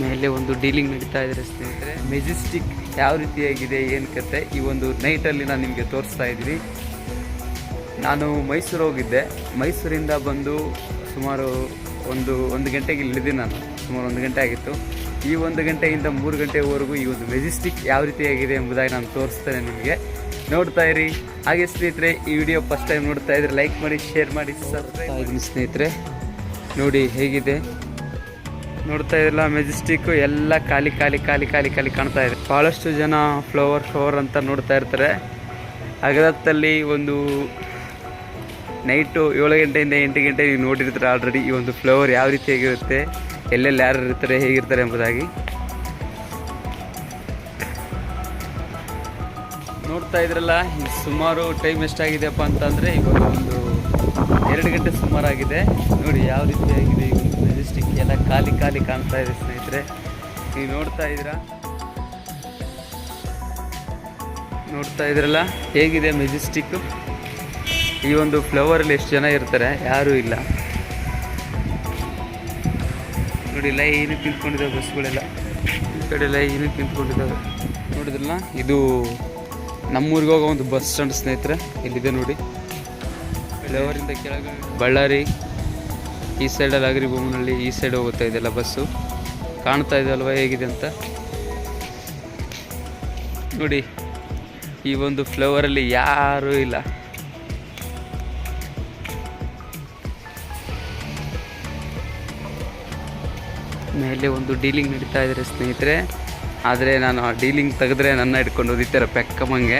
ಮೇಲೆ ಒಂದು ಡೀಲಿಂಗ್ ನಡೀತಾ ಇದ್ದಾರೆ ಸ್ನೇಹಿತರೆ. ಮೆಜೆಸ್ಟಿಕ್ ಯಾವ ರೀತಿಯಾಗಿದೆ ಏನು ಕತೆ ಈ ಒಂದು ನೈಟಲ್ಲಿ ನಾನು ನಿಮಗೆ ತೋರಿಸ್ತಾ ಇದ್ದೀನಿ. ನಾನು ಮೈಸೂರು ಹೋಗಿದ್ದೆ. ಮೈಸೂರಿಂದ ಬಂದು ಸುಮಾರು ಒಂದು ಗಂಟೆಗೆ ಇಳಿದಿದ್ದೀನಿ. ನಾನು ಸುಮಾರು 1 ಗಂಟೆ ಆಗಿತ್ತು. ಈ 1 ಗಂಟೆಯಿಂದ 3 ಗಂಟೆವರೆಗೂ ಈ ಒಂದು ಮೆಜೆಸ್ಟಿಕ್ ಯಾವ ರೀತಿಯಾಗಿದೆ ಎಂಬುದಾಗಿ ನಾನು ತೋರಿಸ್ತೇನೆ ನಿಮಗೆ. ನೋಡ್ತಾ ಇರಿ. ಹಾಗೆ ಸ್ನೇಹಿತರೆ, ಈ ವಿಡಿಯೋ ಫಸ್ಟ್ ಟೈಮ್ ನೋಡ್ತಾ ಇದ್ರೆ ಲೈಕ್ ಮಾಡಿ, ಶೇರ್ ಮಾಡಿ, ಸಬ್ಸ್ಕ್ರೈಬ್ ಆಗಿ ಸ್ನೇಹಿತರೆ. ನೋಡಿ ಹೇಗಿದೆ ನೋಡ್ತಾ ಇರಲ್ಲ. ಮೆಜೆಸ್ಟಿಕ್ ಎಲ್ಲ ಖಾಲಿ ಕಾಣ್ತಾ ಇದೆ. ಭಾಳಷ್ಟು ಜನ ಫ್ಲವರ್ ಅಂತ ನೋಡ್ತಾ ಇರ್ತಾರೆ. ಅಗರತ್ತಲ್ಲಿ ಒಂದು ನೈಟು 7 ಗಂಟೆಯಿಂದ 8 ಗಂಟೆ ನೀವು ನೋಡಿರ್ತಾರೆ ಆಲ್ರೆಡಿ. ಈ ಒಂದು ಫ್ಲವರ್ ಯಾವ ರೀತಿಯಾಗಿರುತ್ತೆ, ಎಲ್ಲೆಲ್ಲಿ ಯಾರು ಇರ್ತಾರೆ, ಹೇಗಿರ್ತಾರೆ ಎಂಬುದಾಗಿ ನೋಡ್ತಾ ಇದ್ರಲ್ಲ. ಸುಮಾರು ಟೈಮ್ ಎಷ್ಟಾಗಿದೆಯಪ್ಪ ಅಂತಂದರೆ ಇವಾಗ ಒಂದು 2 ಗಂಟೆ ಸುಮಾರಾಗಿದೆ. ನೋಡಿ ಯಾವ ರೀತಿಯಾಗಿದೆ ಈ ಒಂದು ಮೆಜೆಸ್ಟಿಕ್. ಎಲ್ಲ ಖಾಲಿ ಕಾಣ್ತಾ ಇದೆ ಸ್ನೇಹಿತರೆ. ನೀವು ನೋಡ್ತಾ ಇದ್ರಲ್ಲ ಹೇಗಿದೆ ಮೆಜೆಸ್ಟಿಕ್ಕು. ಈ ಒಂದು ಫ್ಲವರಲ್ಲಿ ಎಷ್ಟು ಜನ ಇರ್ತಾರೆ, ಯಾರೂ ಇಲ್ಲ. ನೋಡಿ ಲೈನು ನಿಂತ್ಕೊಂಡಿದ್ದಾವೆ ಬಸ್ಗಳೆಲ್ಲ. ಈ ಕಡೆ ಲೈನು ನಿಂತ್ಕೊಂಡಿದ್ದಾವೆ ನೋಡಿದ್ರಲ್ಲ. ಇದು ನಮ್ಮೂರಿಗೆ ಹೋಗೋ ಒಂದು ಬಸ್ ಸ್ಟ್ಯಾಂಡ್ ಸ್ನೇಹಿತರೆ. ಇಲ್ಲಿದೆ ನೋಡಿ. ಫ್ಲವರಿಂದ ಕೆಳಗೆ ಬಳ್ಳಾರಿ, ಈ ಸೈಡಲ್ಲಿ ಅಗ್ರಿಬೊಮ್ಮನಹಳ್ಳಿ, ಈ ಸೈಡ್ ಹೋಗ್ತಾ ಇದೆಲ್ಲ ಬಸ್ಸು. ಕಾಣ್ತಾ ಇದೆ ಅಲ್ವಾ ಹೇಗಿದೆ ಅಂತ. ನೋಡಿ ಈ ಒಂದು ಫ್ಲವರಲ್ಲಿ ಯಾರೂ ಇಲ್ಲ. ಮೇಲೆ ಒಂದು ಡೀಲಿಂಗ್ ನಡೀತಾ ಇದ್ದಾರೆ ಸ್ನೇಹಿತರೆ. ಆದರೆ ನಾನು ಆ ಡೀಲಿಂಗ್ ತೆಗೆದ್ರೆ ನನ್ನ ಹಿಡ್ಕೊಂಡು ಓದಿತಾರೆ ಪೆಕ್ಕಮ್ಮಂಗೆ.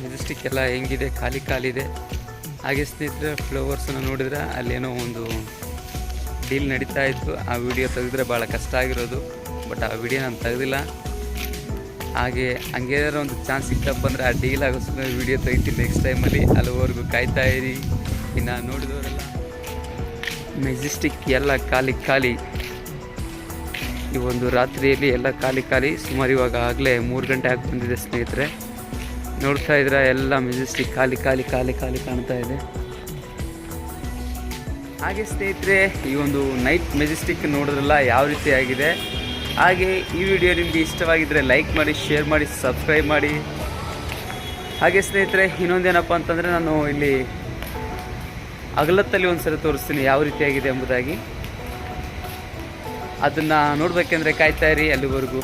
ಮೆಜೆಸ್ಟಿಕ್ ಎಲ್ಲ ಹೆಂಗಿದೆ, ಖಾಲಿ ಇದೆ. ಹಾಗೆ ಸ್ನೇಹಿತರೆ, ಫ್ಲವರ್ಸನ್ನು ನೋಡಿದ್ರೆ ಅಲ್ಲೇನೋ ಒಂದು ಡೀಲ್ ನಡೀತಾ ಇತ್ತು. ಆ ವಿಡಿಯೋ ತೆಗೆದ್ರೆ ಭಾಳ ಕಷ್ಟ ಆಗಿರೋದು. ಬಟ್ ಆ ವಿಡಿಯೋ ನಾನು ತೆಗೆದಿಲ್ಲ. ಹಾಗೆ ಹಂಗೇನಾದ್ರು ಒಂದು ಚಾನ್ಸ್ ಸಿಕ್ಕಪ್ಪ ಅಂದರೆ ಆ ಡೀಲ್ ಆಗೋಸ್ಕರ ವಿಡಿಯೋ ತೆಗಿತೀನಿ ನೆಕ್ಸ್ಟ್ ಟೈಮಲ್ಲಿ. ಅಲ್ಲಿವರೆಗೂ ಕಾಯ್ತಾ ಇರಿ. ಇನ್ನು ನೋಡಿದವರೆಲ್ಲ ಮೆಜೆಸ್ಟಿಕ್ ಎಲ್ಲ ಖಾಲಿ. ಈ ಒಂದು ರಾತ್ರಿಯಲ್ಲಿ ಎಲ್ಲ ಖಾಲಿ. ಸುಮಾರು ಇವಾಗ ಆಗಲೇ 3 ಗಂಟೆ ಆಗಿ ಬಂದಿದೆ ಸ್ನೇಹಿತರೆ. ನೋಡ್ತಾ ಇದ್ರೆ ಎಲ್ಲ ಮೆಜೆಸ್ಟಿಕ್ ಖಾಲಿ ಕಾಣ್ತಾ ಇದೆ. ಹಾಗೆ ಸ್ನೇಹಿತರೆ, ಈ ಒಂದು ನೈಟ್ ಮೆಜೆಸ್ಟಿಕ್ ನೋಡಿದ್ರಲ್ಲ ಯಾವ ರೀತಿ ಆಗಿದೆ. ಹಾಗೆ ಈ ವಿಡಿಯೋ ನಿಮಗೆ ಇಷ್ಟವಾಗಿದ್ದರೆ ಲೈಕ್ ಮಾಡಿ, ಶೇರ್ ಮಾಡಿ, ಸಬ್ಸ್ಕ್ರೈಬ್ ಮಾಡಿ. ಹಾಗೆ ಸ್ನೇಹಿತರೆ, ಇನ್ನೊಂದೇನಪ್ಪ ಅಂತಂದರೆ ನಾನು ಇಲ್ಲಿ ಅಗಲತ್ತಲ್ಲಿ ಒಂದು ಸರಿ ತೋರಿಸ್ತೀನಿ ಯಾವ ರೀತಿಯಾಗಿದೆ ಎಂಬುದಾಗಿ. ಅದನ್ನು ನೋಡಬೇಕೆಂದ್ರೆ ಕಾಯ್ತಾ ಇರಿ ಅಲ್ಲಿವರೆಗೂ.